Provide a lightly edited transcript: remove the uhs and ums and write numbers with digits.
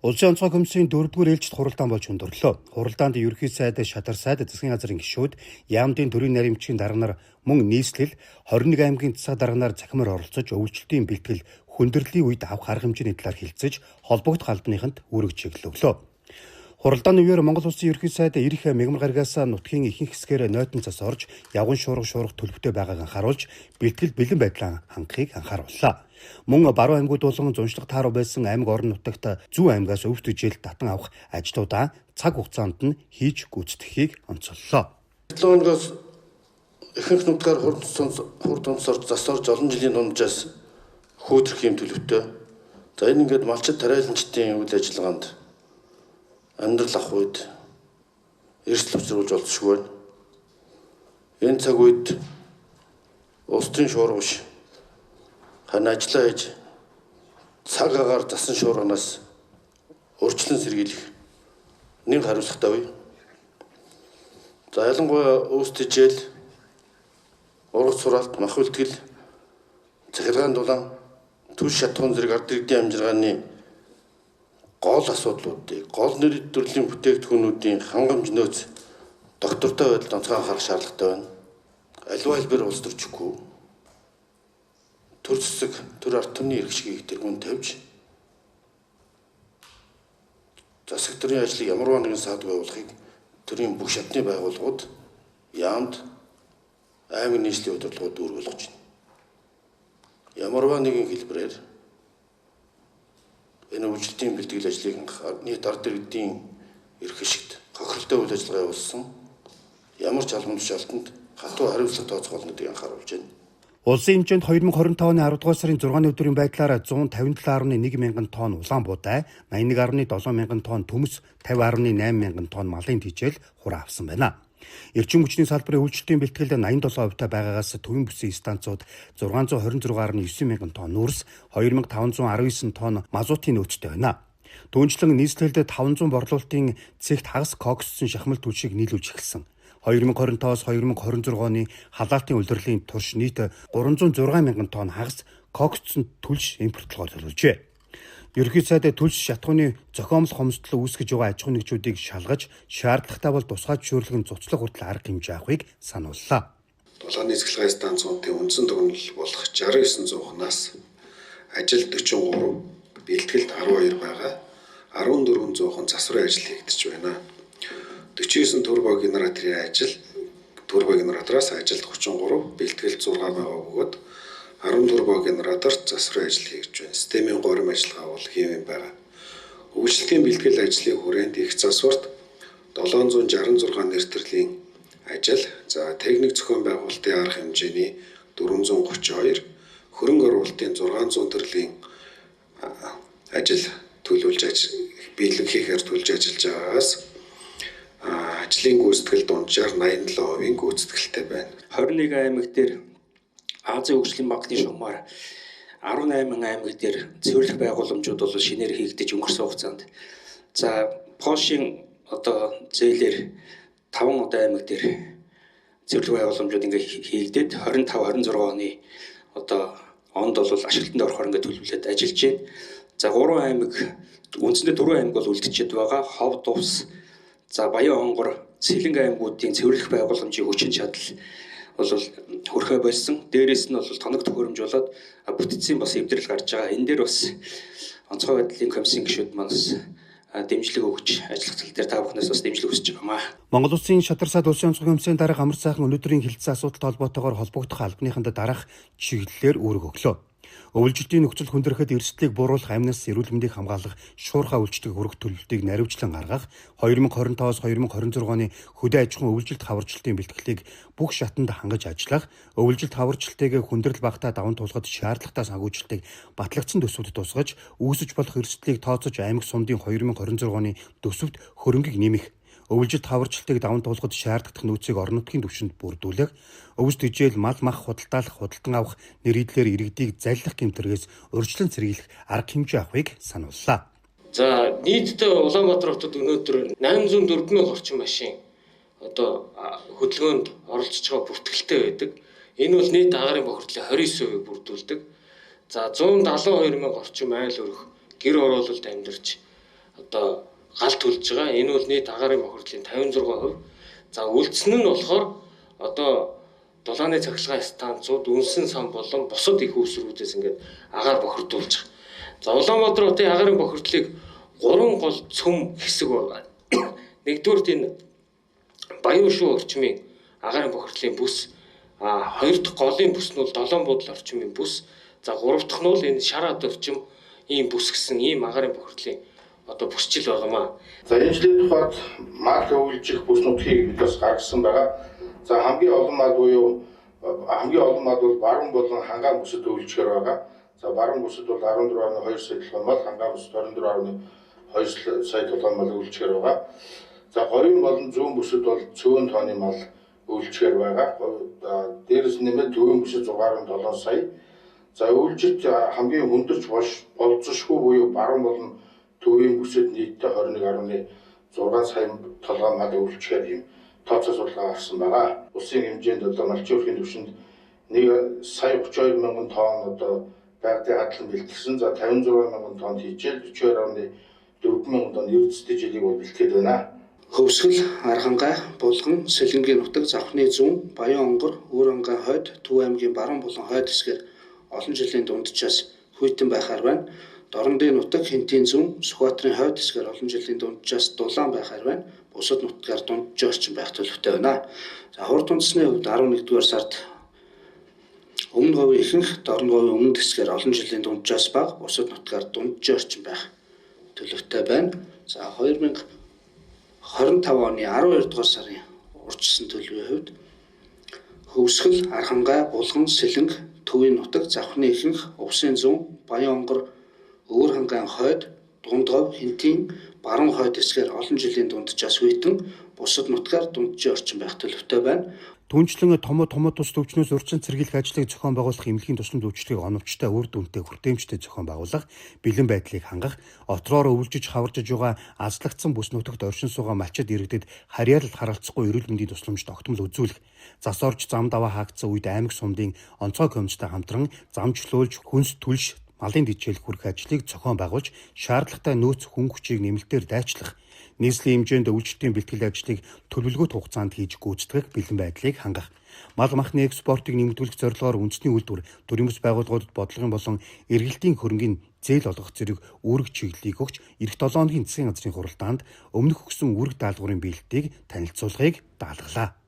Улсын онцгой комиссийн 4-р ээлжид хуралдаан болж өндөрлөө. Хуралдаанд ерөнхий сайд, шадар сайд, засгийн газрын гишүүд, яамдын төрийн наримчгийн дарга нар мөн нийслэл 21 аймгийн засаг дарга нар захимаар оролцож өвлжилтийн бэлтгэл хүндрлийн үед авах арга хэмжээний талаар хэлцэж холбогдох албаныханд үүрэг чиглэлөө. Хуралдааны үеэр Монгол Улсын ерөнхий сайд Ирэх мягмар гарагаас нутгийн ихэнх хэсгээр нойтон цас орж, явган шуурга төлөвтэй байгааг анхааруулж, бэлтгэл бэлэн байдлаа хангахыг анхаарууллаа. Мөн баруун аймагуд болон зуншлах тааруу байсан аймаг орон нутагт зүүн аймгаас өвс төжөөлт татан авах ажлуудаа цаг хугацаанд нь хийж гүйцэтгэхийг онцоллоо. 7 хоногоос ихэнх нутгаар хурд онцорж засорж олон жилийн дундаас хөөдрөх юм төлөвтэй. За энэ ингээд малчид тариаланчдын үйл ажиллагаанд амьдрал ах үед эрсдэл учруулж болзошгүй байна. Энэ цаг үед улсын шуурга биш хана ажиллаа хийж цаг агаар засан шуурганаас урьдчилан сэргийлэх нэг хариуцлагатай үе. За ялангуяа өвс төжөөл, ургац сураалт, мах үлтгэл, захиргаан дулаан, түлш шатхуун зэрэг ард иргэдийн амжиргааны гол асуудлуудыг, гол нэр төрлийн бүтээгдэхүүнүүдийн хангамж нөөц доктортой байдалд онцгой анхаарах шаардлагатай байна. Аливаа хэлбэр улс төрчихгүй төр зэсэг, төр ард түмний эрх шигийг тэргүүн тавьж засаг төрийн ажлыг ямарваа нэгэн саад байгуулахыг төрийн бүх шатны байгууллагууд яамд аймаг нийслэлийн удирдлагууд үүрэг болгож байна. Ямарваа нэгэн хэлбэрээр энэ өвлжилтийн бэлтгэл ажлыг нийт ард иргэдийн эрх ашигт хохиролтой үйл ажиллагаа явуулсан ямар ч албан тушаалтанд хатуу хариуцлага тооцоох болнуудыг анхааруулж байна. Улсын хэмжээнд 2020 оны 10 дугаар сарын 6-ны өдрийн байдлаар 157.1 мянган тонн улаан буудай, 81.7 мянган тонн төмөс, 50.8 мянган тонн малын тэжээл хураа авсан байна. Эрчим хүчний салбарын үйлчлэлийн бэлтгэлд 87% байгаагаас төвийн бүсийн станцууд 626.9 мянган тонн нүүрс, 2519 тонн мазутын нөөцтэй байна. Түүнчлэн нийслэлд 500 борлуулалтын цэгт хагас кокссон шахмал түлшийг нийлүүлж эхэлсэн. 2025-аас 2026 оны халаалтын улирлын турш нийт 306 мянган тонн хагас кокссон түлш импортлогоор төлөвлөжээ. Ерөнхий сайд түлш шатхууны зохиомл хомсдол үүсгэж байгаа аж ахуйн нэгжүүдийг шалгаж, шаардлагатай бол тусгай зөвшөөрлөгн цуцлах хүртэл арга хэмжээ авахыг санууллаа. Дулааны цэцгэлгээ станцуудын үндсэн төгнөл болох 6900-наас ажил 43, бэлтгэлд 12 байгаа. 1400 засварын ажил хийгдэж байна. 49 турбо генераторын ажил, турбо генератороос ажил 33, бэлтгэл 6 байгаа бөгөөд 10 турбо генератор засварын ажил хийж байна. Системийн горим ажиллагаа бол хийвэн байгаа. Өвчлөлийн бэлтгэл ажлын хүрээнд их засварт 766 нэр төрлийн ажил, за техник зохион байгуулалтын арга хэмжээний 432, хөрөнгө оруулалтын 600 төрлийн ажил төлөвлөж биелэг хийхээр төлж ажиллаж байгаагаас ажлын гүйцэтгэл дунджаар 87% гүйцэтгэлтэй байна. 21 аймаг дээр Азийн хөгжлийн банкны шугамар 18 аймаг дээр цэвэрлэх байгууламжууд бол шинээр хийгдэж өнгөрсөн хугацаанд. За Польшийн зээлээр 5 аймаг дээр цэвэрлэх байгууламжууд ингээ хийгдээд 25-26 оны онд бол ашиглалтанд орохоор ингээ төлөвлөд ажиллаж байна. За 3 аймаг үндсэндээ 4 аймаг бол үлдчихэд байгаа. Ховд Увс, за Баян Хонгор, Сэлэнг аймагуудын цэвэрлэх байгууламжийн хүчин чадал бол хөрхөө болсон. Дээрээс нь бол тоног төхөөрөмжлөлөд бүтцийн бас эвдрэл гарч байгаа. Энэ дээр бас онцгой байдлын комиссийн гишүүд манаас дэмжлэг өгч ажиллах тал дээр та бүхнээс бас дэмжлэг хүсэж байгаамаа. Монгол Улсын шадар сайд улсын онцгой комиссийн дарга амар сайхан өнөөдрийн хэлэлцэн асуудалтай холбоотойгоор холбогдох албаныханд дараах чиглэлээр үүрэг өглөө. Өвлжилтийн нөхцөл хүндрэхэд эрсдлийг бууруулах, амнаас эрүүл мэндийг хамгаалах, шуурхай үйлчлэг хүрэх төлөвлөлтийг наривчлан гаргах, 2025-аас 2026 оны хөдөө аж ахуйн өвлжилт хаварчлалтын бэлтгэлийг бүх шатанд хангаж ажиллах, өвлжилт хаварчлалтыг хүндрэл багтаа даван туулахад шаардлагатай санхүүжилтийг батлагдсан төсөвд тусгаж, үүсэж болох эрсдлийг тооцож аймаг сумдын 2026 оны төсөвд хөрөнгийг нэмэх, өвлжилт хаварчлалтыг даван туулахад шаардлагатай нөөцийг орон нутгийн түвшинд бүрдүүлэх, өвс төжөөл мал мах худалдаалах, худалдан авах нэрийдлэр иргэдийг заллах гэмтэргээс урьдчилан сэргийлэх арга хэмжээ авахыг санууллаа. За нийтдээ Улаанбаатар хотод өнөөдөр 804 мянган орчим машин хөдөлгөөнд оролцож байгаа бүртгэлтэй байдаг. Энэ бол нийт агарын бохирдлын 29%-ийг бүрдүүлдэг. За 172 мянган орчим айл өрх гэр ороололд амьдарч одоо гал төлж байгаа. Энэ бол нийт агаарын бохирдлын 56%. За үлдсэн нь болохоор одоо дулааны цахилгаан станцууд, үнсэн сан болон бусад их үүсвэрүүдээс ингээд агаар бохирдуулж байгаа. За Улаанбаатар хотын агаарын бохирдлыг 3 гол цөм хэсэг байна. Нэгдүгürt энэ Баян шүү орчмын агаарын бохирдлын бүс, хоёр дахь голын бүс нь бол Долоон буудлын орчмын бүс, за гурав дахь нь бол энэ Шараад орчим ийм бүс гэсэн ийм агаарын бохирдлын одоо бүсчил байгаамаа. За энэ жилийн тухайд мал өвлжих бүс нутгийг бид бас гаргасан байгаа. За хамгийн олон мал бол баруун болон хангаан бүсэд өвлжгөр байгаа. За баруун бүсэд бол 14.2 сая толгой мал, хангаан бүсэд 24.2 сая толгой мал өвлжгөр байгаа. За говийн болон зүүн бүсэд бол цөөн тонны мал өвлжгөр байгаа. Дээрээс нэмээд төвийн бүсэд 6.7 сая. За өвлжит хамгийн хүндэрч болцсошгүй буюу баруун болон төвийн бүсэд нийтдээ 21.6 сая толгой мал өвлжгөр юм тооцоо судалгаа гарсан байгаа. Улсын хэмжээнд одоо малчин өрхийн түвшинд 1 сая 32 мянган тонн одоо байгалийн хадлан бэлтгэсэн. За 56 мянган тонн хийжээ 42.4 мянган тонн эрдэстэй жилийг бол бэлтгээд байна. Хөвсгөл, Архангай, Булган, Сэлэнгийн нутаг, Завхны зүүн, Баян онгор, Өөрангай хойд, Төв аймгийн баруун болон хойд хэсгээр олон жилийн дунджаас хүйтэн байхаар байна. Дорндын нутаг, Хинтийн зүүн, Сүхбаатарын хойд хэсгээр олон жилийн дунджаас дулаан байхаар байна. Бусад нутгаар дунджиж орчин байх төлөвтэй байна. За хурд үндэсний хувьд 11-р сард Өмнө говийн ихэнх, Дорн говийн өмнөд хэсгээр олон жилийн дунджаас бага, бусад нутгаар дунджиж орчин байх төлөвтэй байна. За 2025 оны 12-р сарын урьдчилсан төлөвийн хувьд Хөвсгөл, Архангай, Булган, Сэлэнг, Төвийн нутаг, Завхны ихэнх, Увсын зүүн, Баян онгор, Өөрхангайн хойд, Дундгов, Хинтийн баруун хойд хэсгээр олон жилийн дунджаас хүйтэн, бусад нутгаар дунджиж орчин байх төлөвтэй байна. Түүнчлэн томоо тус төвчнөөс урьдчилан цэргийлэх ажлыг зохион байгуулах эмнэлгийн тусламж үйлчлэгийг оновчтой, үр дүнтэй, хүртээмжтэй зохион байгуулах, бэлэн байдлыг хангах, отроор өвлжиж хаваржиж байгаа азлагдсан бүс нутагт оршин суугаа малчид иргэдэд харьяалал харалцахгүй эрүүл мэндийн тусламж тогтмол үзүүлэх, зас орж зам даваа хаагдсан үед аймаг сумдын онцгой комисстай хамтран замчлуулж хүнс түлш малын дижээл хүрэх ажлыг зохион байгуулж шаардлагатай нөөц хүн хүчийг нэмэлтээр дайчлах, нийслэлийн хэмжээнд өвлжилтийн бэлтгэл ажлыг төлөвлөгөөт хугацаанд хийж гүйцэтгэх, бэлэн байдлыг хангах. Мал махны экспортыг нэмэгдүүлэх зорилгоор үндэсний үйлдвэр, төрийн бас байгууллагуудад бодлогын болон эргэлтийн хөрөнгийн зээл олгох зэрэг үүрэг чиглэлийг өгч эх 7 хоногийн засгийн газрын хуралдаанд өмнөх өгсөн үүрэг даалгаврын биелэлтийг танилцуулгыг даалгалаа.